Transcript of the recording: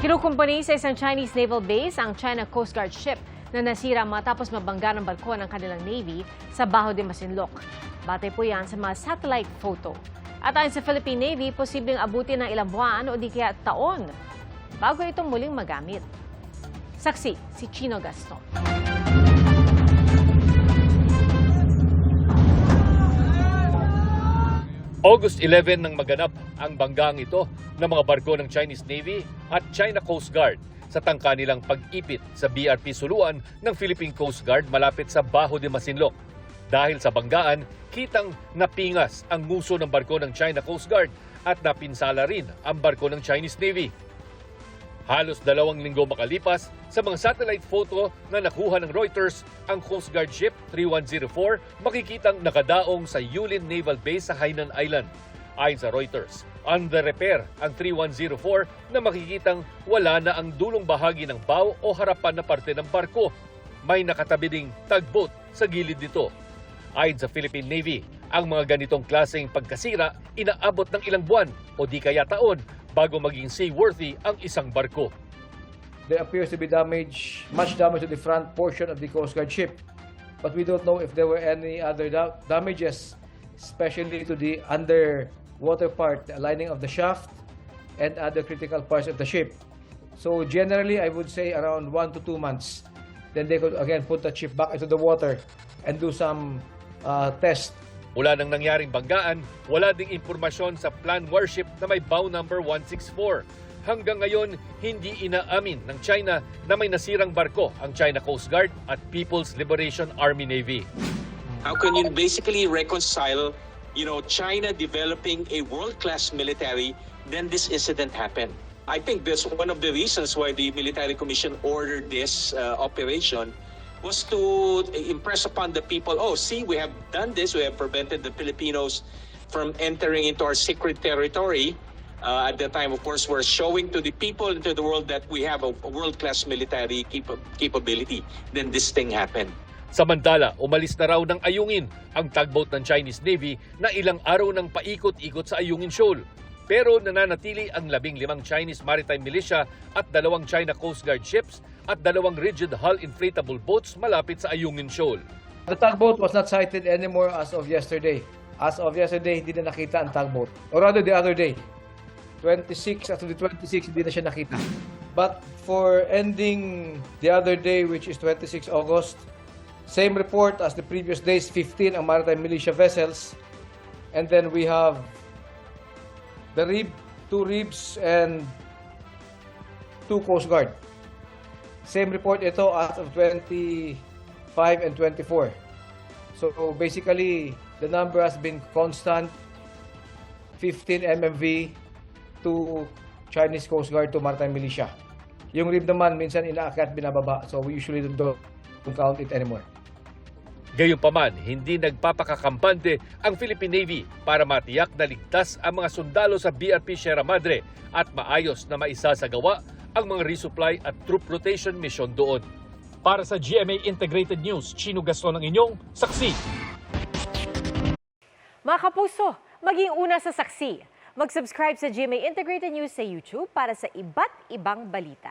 Kinukumpani sa isang Chinese naval base ang China Coast Guard ship na nasira matapos mabangga ng barko ng kanilang Navy sa Bajo de Masinloc. Batay po yan sa mga satellite photo. At ayon sa Philippine Navy, posibleng abutin ng ilang buwan o di kaya taon bago itong muling magamit. Saksi si Chino Gaston. August 11 nang maganap ang banggang ito ng mga barko ng Chinese Navy at China Coast Guard sa tangka nilang pag-ipit sa BRP Suluan ng Philippine Coast Guard malapit sa Bajo de Masinloc. Dahil sa banggaan, kitang napingas ang nguso ng barko ng China Coast Guard at napinsala rin ang barko ng Chinese Navy. Halos 2 linggo makalipas, sa mga satellite photo na nakuha ng Reuters, ang Coast Guard ship 3104 makikitang nakadaong sa Yulin Naval Base sa Hainan Island. Ayon sa Reuters, under repair ang 3104 na makikitang wala na ang dulong bahagi ng bow o harapan na parte ng barko. May nakatabi ding tugboat sa gilid nito. Ayon sa Philippine Navy, ang mga ganitong klaseng pagkasira inaabot ng ilang buwan o di kaya taon bago maging seaworthy ang isang barko. There appears to be much damage to the front portion of the Coast Guard ship. But we don't know if there were any other damages, especially to the underwater part, the lining of the shaft, and other critical parts of the ship. So generally, I would say around 1 to 2 months. Then they could again put the ship back into the water and do some test. Mula nang nangyaring banggaan, wala ding impormasyon sa planned warship na may bow number 164. Hanggang ngayon, hindi inaamin ng China na may nasirang barko ang China Coast Guard at People's Liberation Army Navy. How can you basically reconcile, China developing a world-class military, then this incident happened? I think that's one of the reasons why the Military Commission ordered this operation was to impress upon the people, we have done this, we have prevented the Filipinos from entering into our secret territory. At the time, of course, we're showing to the people and to the world that we have a world-class military capability. Then this thing happened. Samantala, umalis na raw ng Ayungin ang tugboat ng Chinese Navy na ilang araw nang paikot-ikot sa Ayungin Shoal. Pero nananatili ang 15 Chinese Maritime Militia at 2 China Coast Guard ships at 2 rigid hull inflatable boats malapit sa Ayungin Shoal. The tugboat was not sighted anymore as of yesterday. As of yesterday, hindi na nakita ang tugboat. Or rather the other day, 26, after the 26, hindi na siya nakita. But for ending the other day, which is 26 August, same report as the previous days, 15 ang Maritime Militia vessels. And then we have the 2 ribs and 2 Coast Guard. Same report ito as of 25 and 24. So basically, the number has been constant, 15 MMV to Chinese Coast Guard to Maritime Militia. Yung rib naman, minsan inaakyat, binababa. So we usually don't count it anymore. Gayunpaman, hindi nagpapakakampante ang Philippine Navy para matiyak na ligtas ang mga sundalo sa BRP Sierra Madre at maayos na maisasagawa ang mga resupply at troop rotation mission doon. Para sa GMA Integrated News, Chino Gaston ang inyong saksi. Mga kapuso, maging una sa saksi. Mag-subscribe sa GMA Integrated News sa YouTube para sa iba't ibang balita.